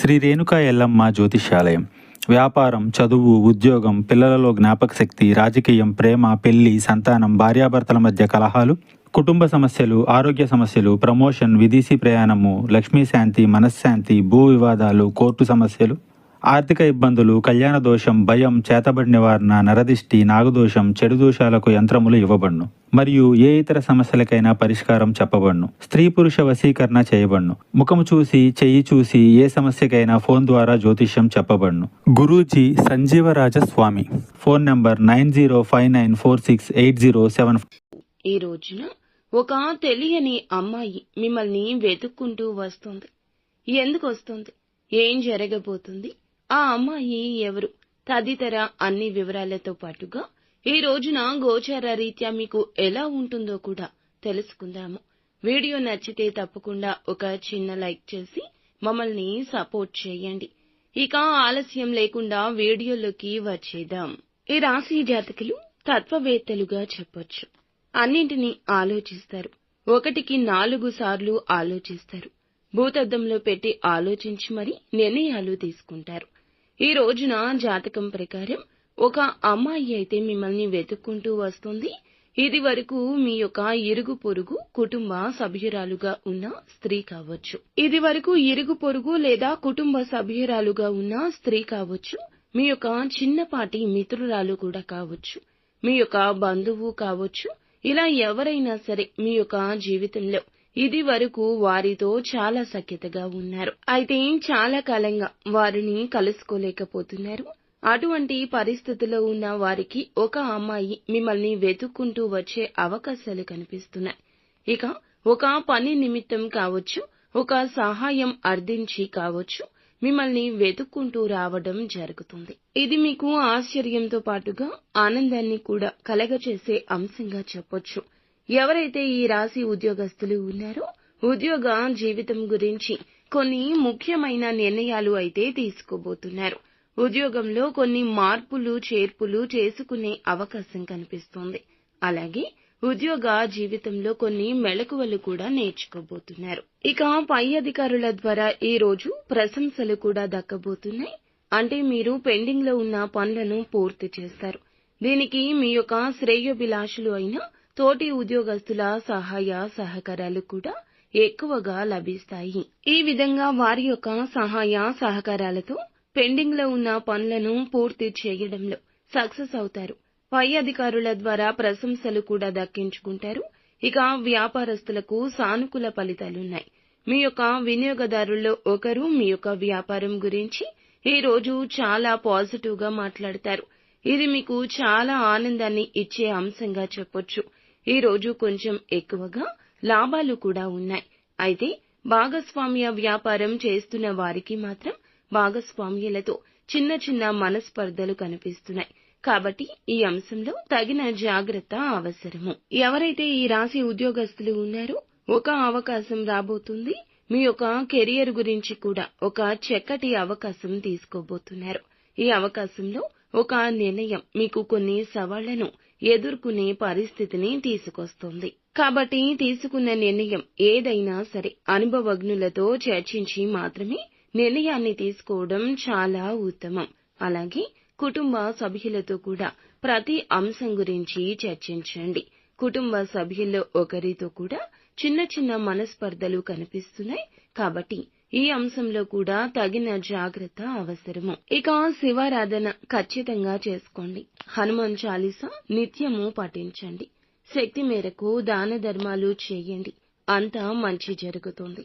శ్రీ రేణుకా ఎల్లమ్మ జ్యోతిష్యాలయం. వ్యాపారం, చదువు, ఉద్యోగం, పిల్లలలో జ్ఞాపకశక్తి, రాజకీయం, ప్రేమ, పెళ్లి, సంతానం, భార్యాభర్తల మధ్య కలహాలు, కుటుంబ సమస్యలు, ఆరోగ్య సమస్యలు, ప్రమోషన్, విదేశీ ప్రయాణము, లక్ష్మీ శాంతి, మనశ్శాంతి, భూ వివాదాలు, కోర్టు సమస్యలు, ఆర్థిక ఇబ్బందులు, కళ్యాణ దోషం, భయం, చేతబడి నివారణ, నరదిష్టి, నాగదోషం, చెడు దోషాలకు యంత్రములు ఇవ్వబడును. మరియు ఏ ఇతర సమస్యలకైనా పరిష్కారం చెప్పబడును. స్త్రీ పురుష వశీకరణ చేయబడును. ముఖము చూసి, చెయ్యి చూసి ఏ సమస్యకైనా ఫోన్ ద్వారా జ్యోతిష్యం చెప్పబడును. గురూజీ సంజీవరాజ స్వామి. Phone number 9059468075. ఈ రోజున ఒక తెలియని అమ్మాయి మిమ్మల్ని వెతుక్కుంటూ వస్తుంది. ఎందుకు వస్తుంది, ఏం జరగబోతుంది, ఆ అమ్మాయి ఎవరు తదితర అన్ని వివరాలతో పాటుగా ఈ రోజున గోచార రీత్యా మీకు ఎలా ఉంటుందో కూడా తెలుసుకుందాము. వీడియో నచ్చితే తప్పకుండా ఒక చిన్న లైక్ చేసి మమ్మల్ని సపోర్ట్ చేయండి. ఇక ఆలస్యం లేకుండా వీడియోలోకి వచ్చేద్దాం. ఈ రాశి జాతకులు తత్వవేత్తలుగా చెప్పొచ్చు. అన్నింటినీ ఆలోచిస్తారు. 1కి 4 సార్లు ఆలోచిస్తారు. భూతద్దంలో పెట్టి ఆలోచించి మరి నిర్ణయాలు తీసుకుంటారు. ఈ రోజున జాతకం ప్రకారం ఒక అమ్మాయి అయితే మిమ్మల్ని వెతుక్కుంటూ వస్తుంది. ఇది వరకు మీ యొక్క ఇరుగు పొరుగు కుటుంబ సభ్యురాలుగా ఉన్న స్త్రీ కావచ్చు. ఇది వరకు ఇరుగు పొరుగు లేదా కుటుంబ సభ్యురాలుగా ఉన్న స్త్రీ కావచ్చు. మీ యొక్క చిన్నపాటి మిత్రురాలు కూడా కావచ్చు. మీ యొక్క బంధువు కావచ్చు. ఇలా ఎవరైనా సరే మీ యొక్క జీవితంలో ఇది వరకు వారితో చాలా సఖ్యతగా ఉన్నారు. అయితే చాలా కాలంగా వారిని కలుసుకోలేకపోతున్నారు. అటువంటి పరిస్థితుల్లో ఉన్న వారికి ఒక అమ్మాయి మిమ్మల్ని వెతుక్కుంటూ వచ్చే అవకాశాలు కనిపిస్తున్నాయి. ఇక ఒక పని నిమిత్తం కావచ్చు, ఒక సహాయం అర్థించి కావచ్చు, మిమ్మల్ని వెతుక్కుంటూ రావడం జరుగుతుంది. ఇది మీకు ఆశ్చర్యంతో పాటుగా ఆనందాన్ని కూడా కలగచేసే అంశంగా చెప్పొచ్చు. ఎవరైతే ఈ రాశి ఉద్యోగస్తులు ఉన్నారో ఉద్యోగ జీవితం గురించి కొన్ని ముఖ్యమైన నిర్ణయాలు అయితే తీసుకోబోతున్నారు. ఉద్యోగంలో కొన్ని మార్పులు చేర్పులు చేసుకునే అవకాశం కనిపిస్తోంది. అలాగే ఉద్యోగ జీవితంలో కొన్ని మెళకువలు కూడా నేర్చుకోబోతున్నారు. ఇక పై అధికారుల ద్వారా ఈ రోజు ప్రశంసలు కూడా దక్కబోతున్నాయి. అంటే మీరు పెండింగ్ లో ఉన్న పనులను పూర్తి చేస్తారు. దీనికి మీ యొక్క శ్రేయోభిలాషులు అయిన తోటి ఉద్యోగస్తుల సహాయ సహకారాలు కూడా ఎక్కువగా లభిస్తాయి. ఈ విధంగా వారి యొక్క సహాయ సహకారాలతో పెండింగ్ లో ఉన్న పనులను పూర్తి చేయడంలో సక్సెస్ అవుతారు. పై అధికారుల ద్వారా ప్రశంసలు కూడా దక్కించుకుంటారు. ఇక వ్యాపారస్తులకు సానుకూల ఫలితాలున్నాయి. మీ యొక్క వినియోగదారుల్లో ఒకరు మీ యొక్క వ్యాపారం గురించి ఈ రోజు చాలా పాజిటివ్ గా మాట్లాడతారు. ఇది మీకు చాలా ఆనందాన్ని ఇచ్చే అంశంగా చెప్పొచ్చు. ఈ రోజు కొంచెం ఎక్కువగా లాభాలు కూడా ఉన్నాయి. అయితే భాగస్వామ్య వ్యాపారం చేస్తున్న వారికి మాత్రం భాగస్వామ్యులతో చిన్న చిన్న మనస్పర్ధలు కనిపిస్తున్నాయి. కాబట్టి ఈ అంశంలో తగిన జాగ్రత్త అవసరము. ఎవరైతే ఈ రాశి ఉద్యోగస్తులు ఉన్నారో ఒక అవకాశం రాబోతుంది. మీ యొక్క కెరియర్ గురించి కూడా ఒక చక్కటి అవకాశం తీసుకోబోతున్నారు. ఈ అవకాశంలో ఒక నిర్ణయం మీకు కొన్ని సవాళ్లను ఎదుర్కొనే పరిస్థితిని తీసుకొస్తుంది. కాబట్టి తీసుకున్న నిర్ణయం ఏదైనా సరే అనుభవజ్ఞులతో చర్చించి మాత్రమే నిర్ణయాన్ని తీసుకోవడం చాలా ఉత్తమం. అలాగే కుటుంబ సభ్యులతో కూడా ప్రతి అంశం గురించి చర్చించండి. కుటుంబ సభ్యుల్లో ఒకరితో కూడా చిన్న చిన్న మనస్పర్ధలు కనిపిస్తున్నాయి. కాబట్టి ఈ అంశంలో కూడా తగిన జాగ్రత్త అవసరము. ఇక శివారాధన ఖచ్చితంగా చేసుకోండి. హనుమాన్ చాలీసా నిత్యము పఠించండి. శక్తి మేరకు దాన ధర్మాలు చేయండి. అంతా మంచి జరుగుతుంది.